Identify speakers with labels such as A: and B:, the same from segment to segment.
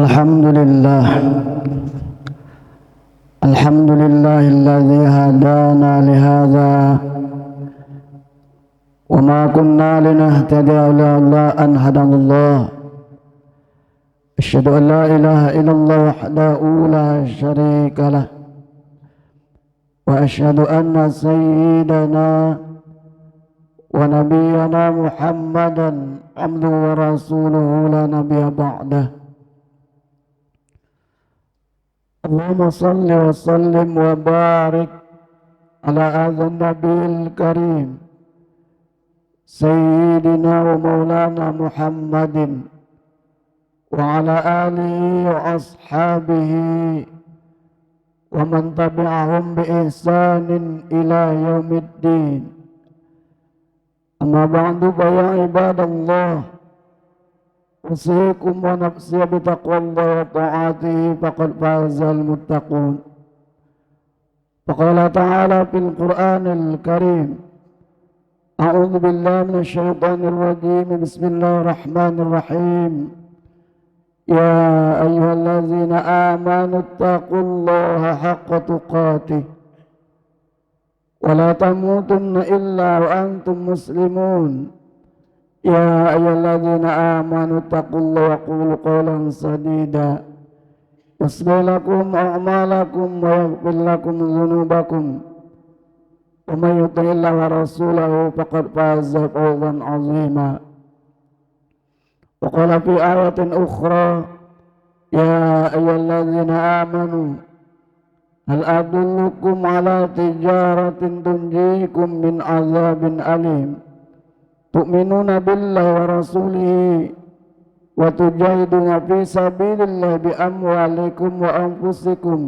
A: الحمد لله الذي هدانا لهذا وما كنا لنهتدي لولا أن هدانا الله أشهد أن لا إله إلا الله وحده لا شريك له وأشهد أن سيدنا ونبينا محمدا عبده ورسوله لا نبي بعده اللهم صل وسلم وبارك على هذا النبي الكريم سيدنا ومولانا محمد وعلى آله وأصحابه ومن تبعهم بإحسان إلى يوم الدين. أما بعد فيا عباد الله أوصيكم ونفسي بتقوى الله وطاعته فقد فاز المتقون. فقال تعالى في القرآن الكريم أعوذ بالله من الشيطان الرجيم بسم الله الرحمن الرحيم يا أيها الذين آمنوا اتقوا الله حق تقاته ولا تموتن إلا وأنتم مسلمون يا أيها الذين آمنوا اتقوا الله وقولوا قولا سديدا يصلح لكم أعمالكم ويغفر لكم ذنوبكم ومن يطع الله ورسوله فقد فاز فوزا عظيما. وقال في آية أخرى يا أيها الذين آمنوا هل أدلكم على تجارة تنجيكم من عذاب أليم تؤمنون بالله ورسوله وتجاهدون في سبيل الله بأموالكم وأنفسكم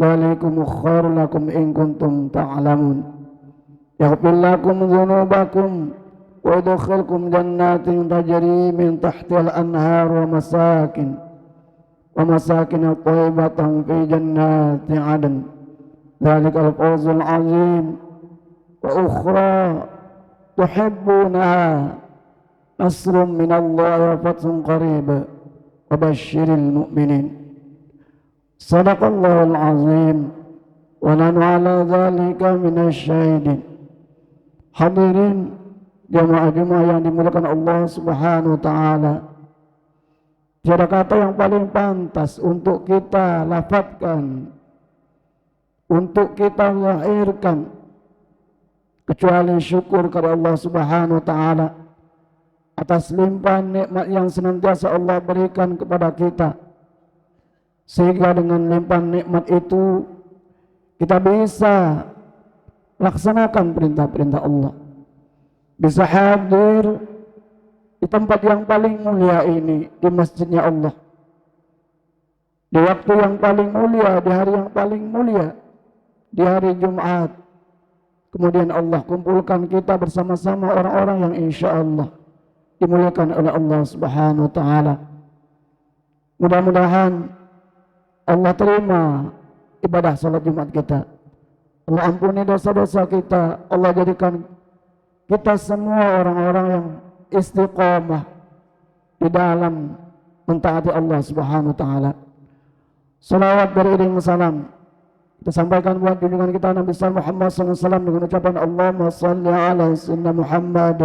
A: ذلكم خير لكم إن كنتم تعلمون يغفر لكم ذنوبكم ويدخلكم جنات تجري من تحتها الأنهار ومساكن طيبة في جنات عدن ذلك الفوز العظيم. وأخرى تحبونها نصر من الله وفتح قريب وبشر المؤمنين. صدق الله العظيم ونحن على ذلك من الشاهدين. Hadirin jamaah-jamaah yang dimuliakan Allah Subhanahu wa taala, tiada kata yang paling pantas untuk kita lafadzkan, untuk kita lahirkan kecuali syukur kepada Allah Subhanahu wa taala atas limpahan nikmat yang senantiasa Allah berikan kepada kita, sehingga dengan limpahan nikmat itu kita bisa laksanakan perintah-perintah Allah, bisa hadir di tempat yang paling mulia ini, di masjidnya Allah, di waktu yang paling mulia, di hari yang paling mulia, di hari Jumat. Kemudian Allah kumpulkan kita bersama-sama orang-orang yang insya Allah dimuliakan oleh Allah Subhanahu wa taala. Mudah-mudahan Allah terima ibadah salat Jumat kita, Allah ampuni dosa-dosa kita, Allah jadikan kita semua orang-orang yang istiqamah di dalam mentaati Allah Subhanahu wa taala. Salawat beriring salam kita sampaikan buat junjungan kita Nabi Muhammad SAW dengan ucapan Allahumma salli ala sayyidina Muhammad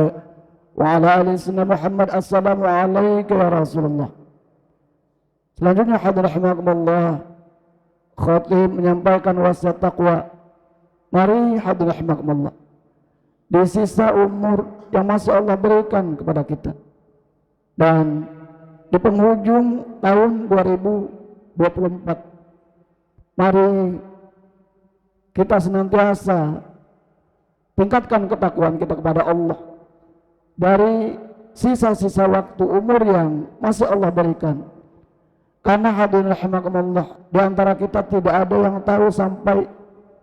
A: wa ala ali sayyidina Muhammad. Assalamu alayka ya Rasulullah. Selanjutnya hadirin rahimakumullah, khatib menyampaikan wasiat taqwa. Mari hadirin rahimakumullah, di sisa umur yang masih Allah berikan kepada kita dan di penghujung tahun 2024, mari kita senantiasa tingkatkan ketakwaan kita kepada Allah dari sisa-sisa waktu umur yang masih Allah berikan. Karena hadirin rahimakumullah, di antara kita tidak ada yang tahu sampai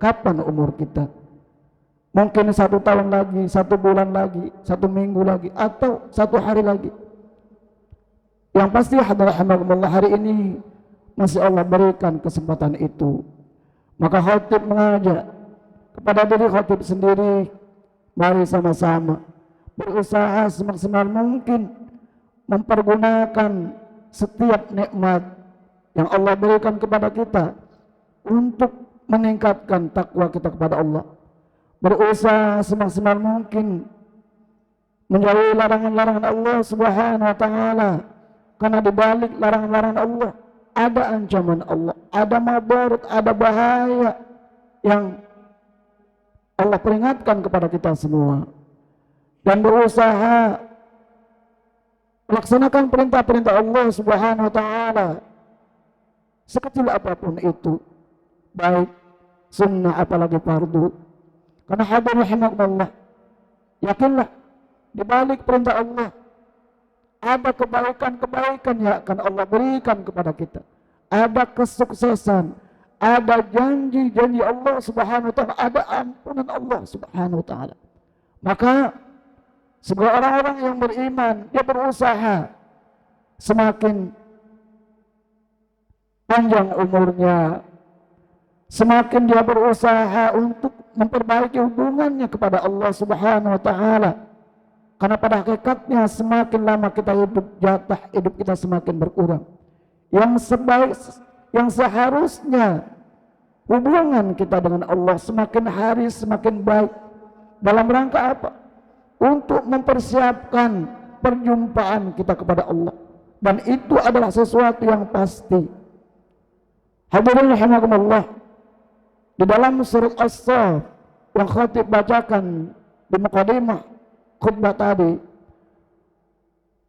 A: kapan umur kita. Mungkin 1 tahun lagi, 1 bulan lagi, 1 minggu lagi, atau 1 hari lagi. Yang pasti hadirin rahimakumullah, hari ini masih Allah berikan kesempatan itu. Maka khatib mengajak kepada diri khatib sendiri, mari sama-sama berusaha semaksimal mungkin mempergunakan setiap nikmat yang Allah berikan kepada kita untuk meningkatkan takwa kita kepada Allah. Berusaha semaksimal mungkin menjauhi larangan-larangan Allah Subhanahu wa taala, karena di balik larangan-larangan Allah ada ancaman Allah, ada madarat, ada bahaya yang Allah peringatkan kepada kita semua. Dan berusaha melaksanakan perintah-perintah Allah Subhanahu wa taala sekecil apapun itu, baik sunnah apalagi fardu. Karena hadirin rahimakumullah, yakinlah di balik perintah Allah ada kebaikan-kebaikan yang akan Allah berikan kepada kita. Ada kesuksesan, ada janji-janji Allah Subhanahu wa taala, ada ampunan Allah Subhanahu wa taala. Maka sebagai orang-orang yang beriman, dia berusaha semakin panjang umurnya, semakin dia berusaha untuk memperbaiki hubungannya kepada Allah Subhanahu wa taala. Karena pada hakikatnya semakin lama kita hidup, jatah hidup kita semakin berkurang. Yang seharusnya hubungan kita dengan Allah semakin hari semakin baik. Dalam rangka apa? Untuk mempersiapkan perjumpaan kita kepada Allah. Dan itu adalah sesuatu yang pasti. Hadirin rahimakumullah, di dalam surat As-Saff yang khatib bacakan di mukadimah khutbah tadi,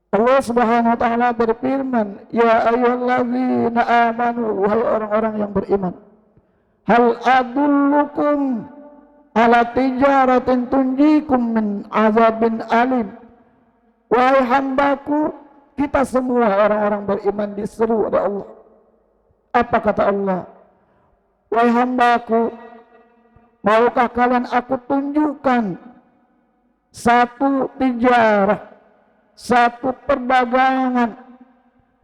A: Allah Subhanahu wa taala berfirman, ya ayyuhalladzina amanu, wahai orang-orang yang beriman, hal adullukum ala tijaratin tunjikum min azabin alim. Wahai hambaku, kita semua orang-orang beriman diseru oleh Allah. Apa kata Allah? Wahai hambaku, maukah kalian aku tunjukkan satu tijarah, satu perdagangan,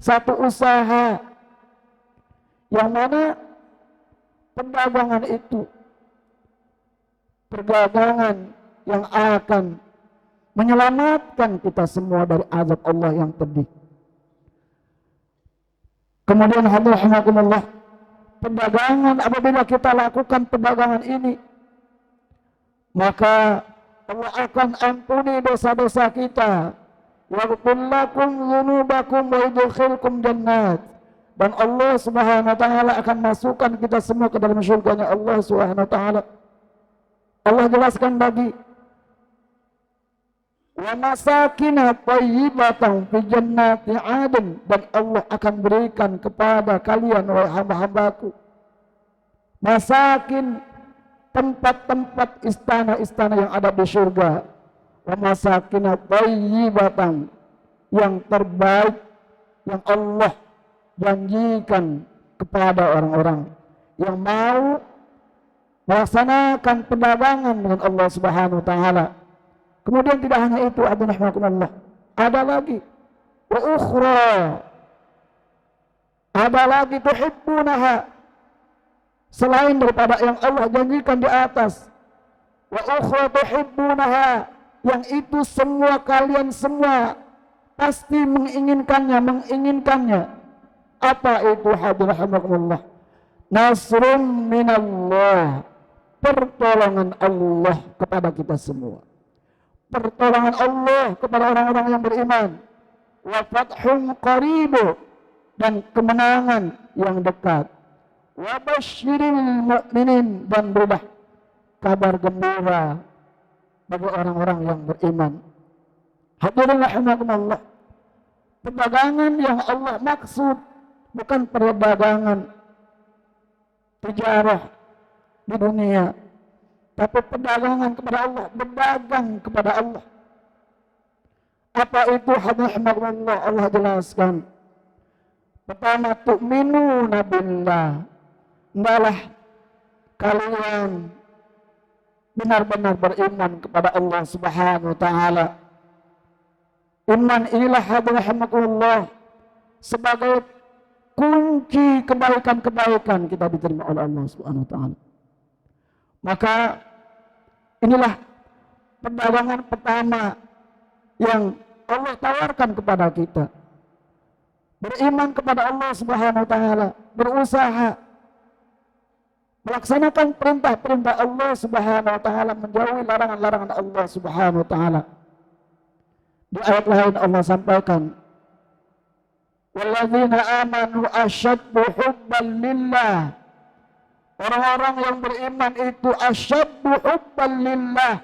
A: satu usaha yang mana perdagangan itu perdagangan yang akan menyelamatkan kita semua dari azab Allah yang pedih. Kemudian alhamdulillah, perdagangan, apabila kita lakukan perdagangan ini, maka Allah akan ampuni dosa-dosa kita. Yaghfir lakum dzunubakum wa yudkhilkum jannat. Dan Allah Subhanahu wa taala akan masukkan kita semua ke dalam surganya Allah Subhanahu wa taala. Allah jelaskan lagi, wa masakina thayyibatan fi jannati 'adn, dan Allah akan berikan kepada kalian wahai hamba-hambaku masakin, tempat-tempat istana-istana yang ada di surga, wa masakina thayyibatan, yang terbaik yang Allah janjikan kepada orang-orang yang mau melaksanakan perdagangan dengan Allah Subhanahu wa taala. Kemudian tidak hanya itu, ada lagi wa ukhra, ada lagi tuhibbunaha, selain daripada yang Allah janjikan di atas. Wa ukhra tuhibbunaha, yang itu semua kalian semua pasti menginginkannya. Apa itu? Hadirahmatullah, nasrun minallah, pertolongan Allah kepada kita semua, pertolongan Allah kepada orang-orang yang beriman, wa fathun qaribu, dan kemenangan yang dekat, wa basyiril mu'minin, dan berilah kabar gembira bagi orang-orang yang beriman. Hadirin rahimakumullah, perdagangan yang Allah maksud bukan perdagangan tijarah di dunia, tapi perdagangan kepada Allah, berdagang kepada Allah. Apa itu? Hadirin, Allah jelaskan. Pertama, tu'minuna billah, hendaklah kalian benar-benar beriman kepada Allah Subhanahu wa taala. Iman inilah hadirin sebagai kunci kebaikan-kebaikan kita diterima oleh Allah Subhanahu wa taala. Maka inilah perdagangan pertama yang Allah tawarkan kepada kita. beriman kepada Allah Subhanahu wa taala, berusaha melaksanakan perintah-perintah Allah Subhanahu wa taala, menjauhi larangan-larangan Allah Subhanahu wa taala. Di ayat lain Allah sampaikan, walladzina amanu asyaddu hubban lillah. Orang-orang yang beriman itu asyaddu hubban lillah.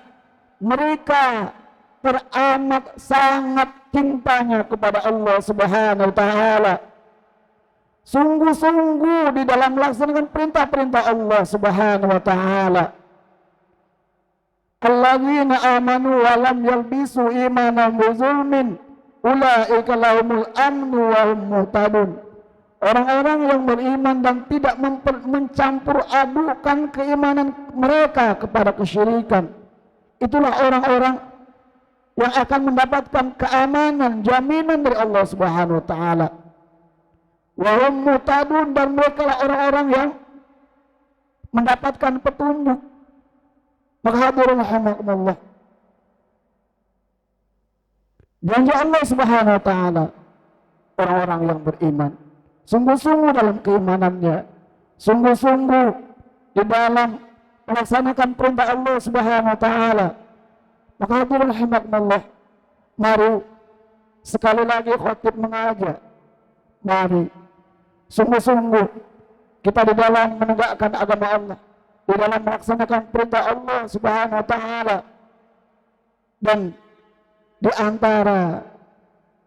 A: Mereka teramat sangat cintanya kepada Allah Subhanahu wa taala. Sungguh-sungguh di dalam melaksanakan perintah-perintah Allah Subhanahu wa taala. Alladzina amanu wa lam yalbisu imanahum bizulmin ulaika lahumul amnu wa hum muhtadun. Orang-orang yang beriman dan tidak mencampur adukan keimanan mereka kepada kesyirikan, itulah orang-orang yang akan mendapatkan keamanan, jaminan dari Allah Subhanahu wa taala. Wa hum muhtadun, dan mereka lah orang-orang yang mendapatkan petunjuk. Maka hadirin rahimakumullah, janji Allah Subhanahu wa taala, orang-orang yang beriman sungguh-sungguh dalam keimanannya, sungguh-sungguh di dalam melaksanakan perintah Allah Subhanahu wa taala. Maka hadirin rahimakumullah, mari sekali lagi khatib mengajak, mari sungguh-sungguh kita di dalam menegakkan agama Allah, di dalam melaksanakan perintah Allah Subhanahu wa taala. Dan di antara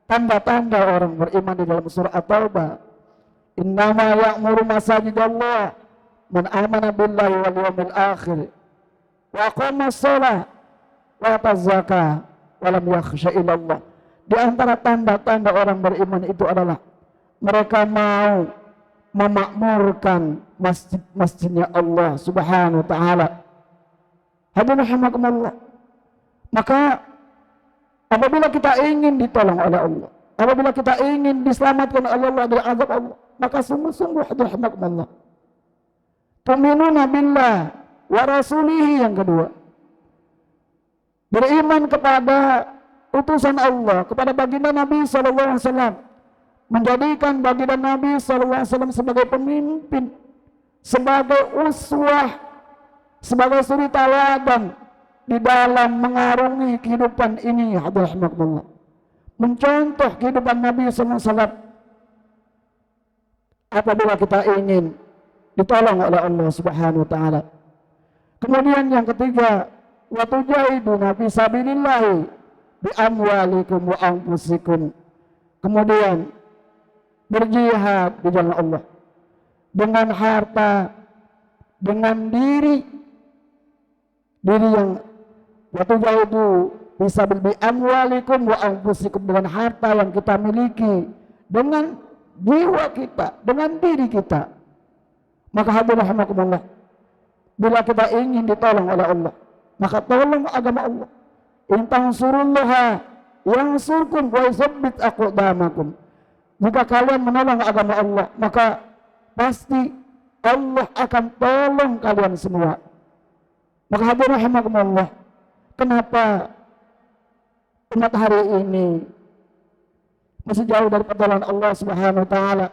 A: tanda-tanda orang beriman di dalam surah At-Taubah, innama ya'muru masajidallah man amana billahi wal yawmil akhir wa aqama shalah wa ata zakah wa lam yakhsha illallah. Di antara tanda-tanda orang beriman itu adalah mereka mau memakmurkan masjid-masjidnya Allah Subhanahu wa taala. Hadirin rahimakumullah, maka apabila kita ingin ditolong oleh Allah, apabila kita ingin diselamatkan oleh Allah dari azab Allah, maka sungguh-sungguh hadirin rahimakumullah, tu'minuna billah wa rasulihi, yang kedua, beriman kepada utusan Allah, kepada baginda Nabi sallallahu alaihi wasallam, menjadikan baginda Nabi sallallahu alaihi wasallam sebagai pemimpin, sebagai uswah, sebagai suri teladan di dalam mengarungi kehidupan ini. Hadirin rahimakumullah, mencontoh kehidupan Nabi sallallahu alaihi wasallam apabila kita ingin ditolong oleh Allah Subhanahu wa taala. Kemudian yang ketiga, wa tujahiduna fi sabilillah bi amwalikum wa anfusikum. Kemudian berjihad di jalan Allah dengan harta, dengan diri yang waktu jahidu bisa bi amwalikum wa anfusikum, dengan harta yang kita miliki, dengan jiwa kita, dengan diri kita. Maka hadirin rahimakumullah, bila kita ingin ditolong oleh Allah, maka tolong agama Allah. In tansurullaha yansurkum wa yuthabbit aqdamakum. Jika kalian menolong agama Allah, maka pasti Allah akan tolong kalian semua. Maka hadirin rahimakumullah, kenapa umat hari ini masih jauh dari pertolongan Allah Subhanahu wa taala?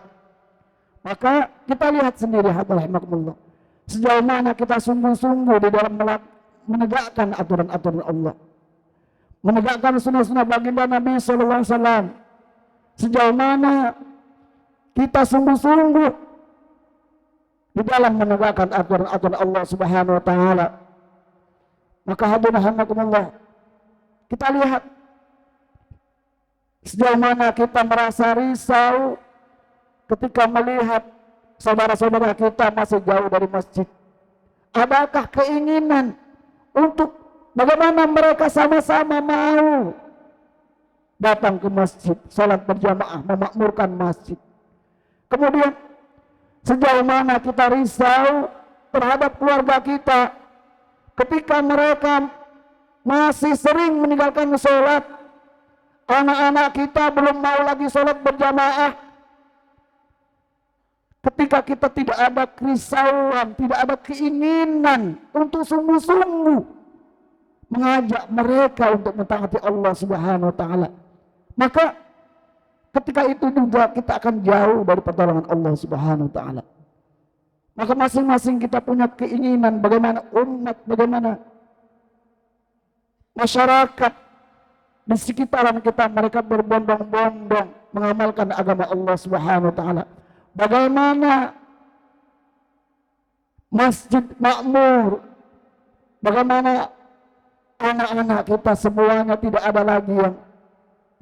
A: Maka kita lihat sendiri hadirin rahimakumullah, sejauh mana kita sungguh-sungguh di dalam menegakkan aturan-aturan Allah, menegakkan sunnah-sunnah baginda Nabi sallallahu alaihi wasallam. Sejauh mana kita sungguh-sungguh di dalam menegakkan aturan-aturan Allah Subhanahu wa taala. Maka hadirin rahimakumullah, kita lihat sejauh mana kita merasa risau ketika melihat saudara-saudara kita masih jauh dari masjid. Adakah keinginan untuk bagaimana mereka sama-sama mau datang ke masjid, salat berjamaah, memakmurkan masjid? Kemudian sejauh mana kita risau terhadap keluarga kita ketika mereka masih sering meninggalkan sholat, anak-anak kita belum mau lagi sholat berjamaah. Ketika kita tidak ada kerisauan, tidak ada keinginan untuk sungguh-sungguh mengajak mereka untuk mentaati Allah Subhanahu wa taala, maka ketika itu juga kita akan jauh dari pertolongan Allah Subhanahu wa taala. Maka masing-masing kita punya keinginan bagaimana umat, bagaimana masyarakat di sekitaran kita mereka berbondong-bondong mengamalkan agama Allah Subhanahu wa taala. Bagaimana masjid makmur, bagaimana anak-anak kita semuanya tidak ada lagi yang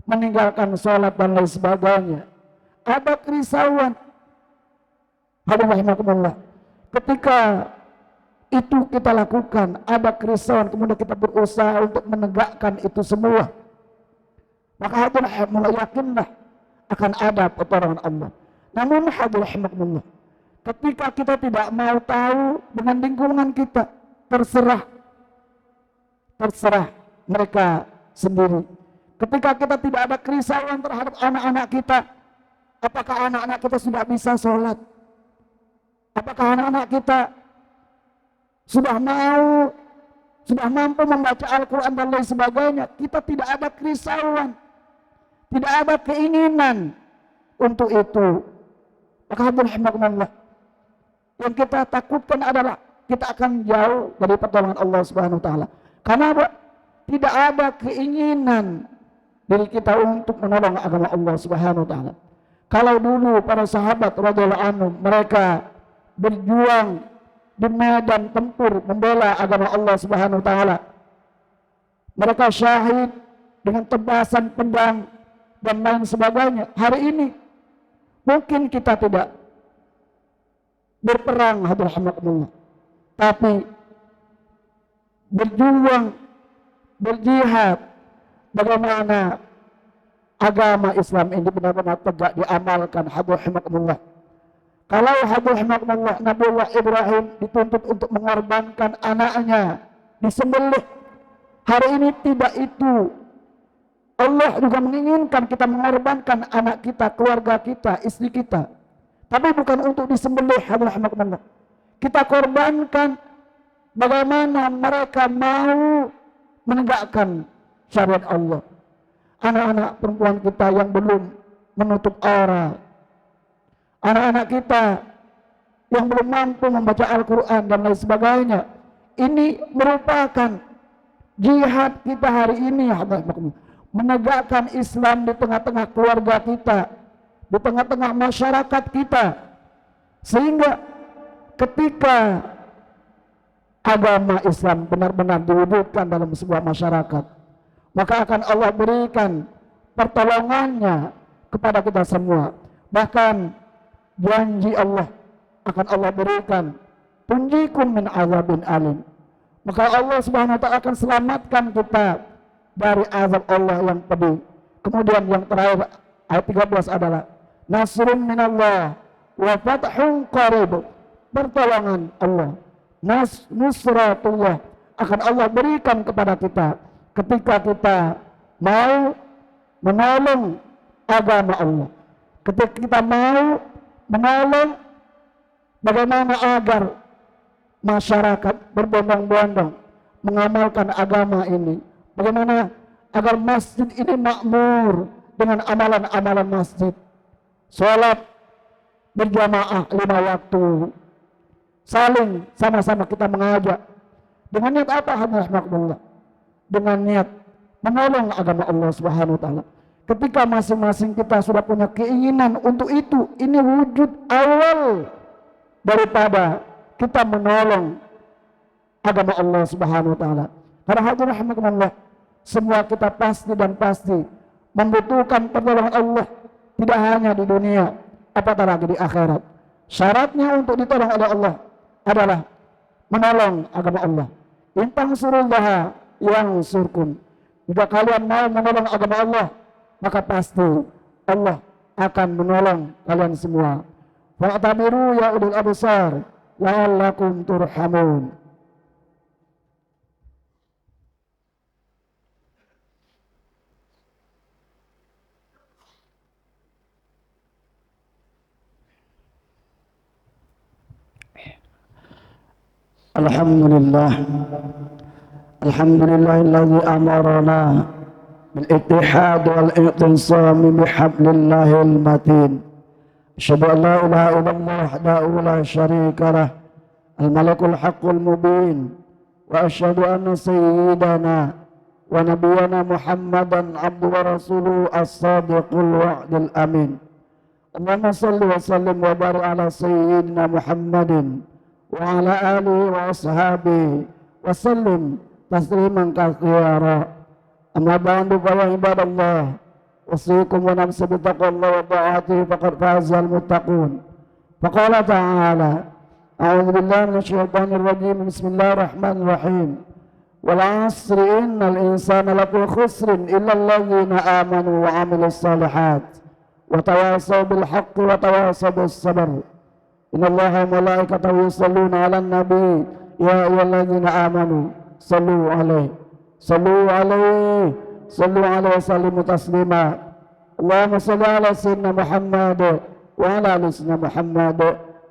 A: meninggalkan sholat dan lain sebagainya. Ada kerisauan. Alhamdulillah. Ketika itu kita lakukan, ada kerisauan, kemudian kita berusaha untuk menegakkan itu semua. Maka alhamdulillah yakinlah akan ada pertolongan Allah. Namun alhamdulillah, ketika kita tidak mau tahu dengan lingkungan kita, terserah mereka sendiri. Ketika kita tidak ada kerisauan terhadap anak-anak kita, apakah anak-anak kita sudah bisa sholat? Apakah anak-anak kita sudah mampu membaca Al-Quran dan lain sebagainya? Kita tidak ada kerisauan, tidak ada keinginan untuk itu. Maka alhamdulillah, yang kita takutkan adalah kita akan jauh dari pertolongan Allah Subhanahu wa taala. Karena tidak ada keinginan diri kita untuk menolong agama Allah Subhanahu wa taala. Kalau dulu para sahabat radhiyallahu anhum mereka berjuang di medan tempur membela agama Allah Subhanahu wa taala. Mereka syahid dengan tebasan pedang dan lain sebagainya. Hari ini mungkin kita tidak berperang alhamdulillah, tapi berjuang, berjihad, bagaimana agama Islam ini benar-benar tegak diamalkan alhamdulillah. Kalau alhamdulillah Nabiullah Ibrahim dituntut untuk mengorbankan anaknya disembelih, hari ini tidak itu. Allah juga menginginkan kita mengorbankan anak kita, keluarga kita, istri kita, tapi bukan untuk disembelih alhamdulillah. Kita korbankan bagaimana mereka mau menegakkan syariat Allah. Anak-anak perempuan kita yang belum menutup aurat, anak-anak kita yang belum mampu membaca Al-Quran dan lain sebagainya, ini merupakan jihad kita hari ini, menegakkan Islam di tengah-tengah keluarga kita, di tengah-tengah masyarakat kita, sehingga ketika agama Islam benar-benar diwujudkan dalam sebuah masyarakat, maka akan Allah berikan pertolongannya kepada kita semua. Bahkan janji Allah akan Allah berikan, tunjikum min azabin alim. Maka Allah Subhanahu wa taala akan selamatkan kita dari azab Allah yang pedih. Kemudian yang terakhir ayat 13 adalah nasrun minallah wa fathun qarib. Pertolongan Allah, nusratullah akan Allah berikan kepada kita ketika kita mau menolong agama Allah, ketika kita mau menolong bagaimana agar masyarakat berbondong-bondong mengamalkan agama ini, bagaimana agar masjid ini makmur dengan amalan-amalan masjid, sholat berjamaah 5 waktu, saling sama-sama kita mengajak dengan niat apa? Alhamdulillah, dengan niat menolong agama Allah Subhanahu wa taala. Ketika masing-masing kita sudah punya keinginan untuk itu, ini wujud awal daripada kita menolong agama Allah Subhanahu wa taala. Karena alhamdulillah semua kita pasti membutuhkan pertolongan Allah, tidak hanya di dunia, apatah lagi di akhirat. Syaratnya untuk ditolong oleh Allah adalah menolong agama Allah. In tansurullaha yansurkum. Jika kalian mau menolong agama Allah, maka pasti Allah akan menolong kalian semua. Fa'tabiru ya ulul absar la'allakum turhamun. Alhamdulillah, alhamdulillahilladzi amarana بالاتحاد والاعتصام بحبل الله المتين. أشهد أن لا إله إلا الله وحده لا شريك له الملك الحق المبين، وأشهد أن سيدنا ونبينا محمدا عبده ورسوله الصادق الوعد الأمين. اللهم صل وسلم وبارك على سيدنا محمد وعلى آله وأصحابه وسلم تسليما كثيرا. أما بعد فيا عباد الله، أوصيكم ونفسي بتقوى الله وطاعته فقد فاز المتقون. فقال تعالى: أعوذ بالله من الشيطان الرجيم، بسم الله الرحمن الرحيم، والعصر إن الإنسان لفي خسر إلا الذين آمنوا وعملوا الصالحات وتواصوا بالحق وتواصوا بالصبر. إن الله وملائكته يصلون على النبي يا أيها الذين آمنوا صلوا عليه وسلموا تسليما. اللهم صل على سيدنا محمد وعلى آل سيدنا محمد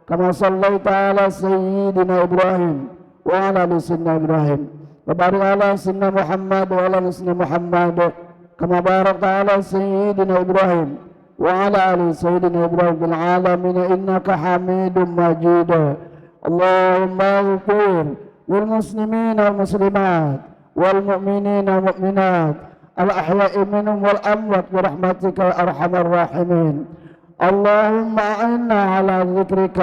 A: كما صليت على سيدنا إبراهيم وعلى آل سيدنا إبراهيم، وبارك على سيدنا محمد وعلى آل سيدنا محمد كما باركت على سيدنا إبراهيم وعلى آل سيدنا إبراهيم في العالمين إنك حميد مجيد. اللهم اغفر للمسلمين والمسلمات والمؤمنين والمؤمنات الأحياء منهم والأموات برحمتك يا أرحم الراحمين. اللهم أعنا على ذكرك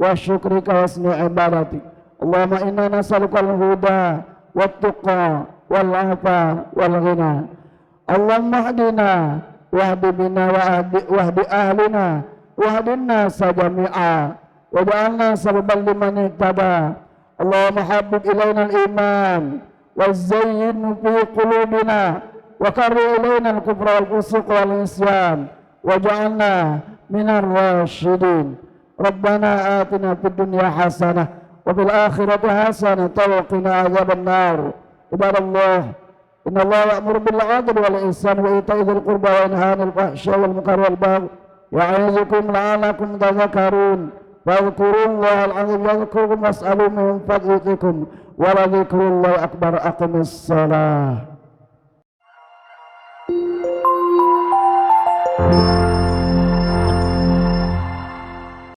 A: وشكرك وحسن عبادتك. اللهم إنا نسألك الهدى والتقى والعفاف والغنى. اللهم اهدنا واهد بنا واهد أهلنا واهد الناس جميعا واجعلنا سببا لمن اهتدى. اللهم حبب إلينا الإيمان وزين في قلوبنا وكره إلينا الكفر والفسوق والعصيان واجعلنا من الراشدين. ربنا آتنا في الدنيا حسنة وفي الآخرة حسنة وقنا عذاب النار. عباد الله، إن الله يأمر بالعدل والإحسان وإيتاء ذي القربى وينهى عن الفحشاء والمنكر والبغي يعظكم لعلكم تذكرون. فاذكروا الله العظيم يذكركم واسألوا من فضلكم ولذكر الله أكبر. أقم الصلاة.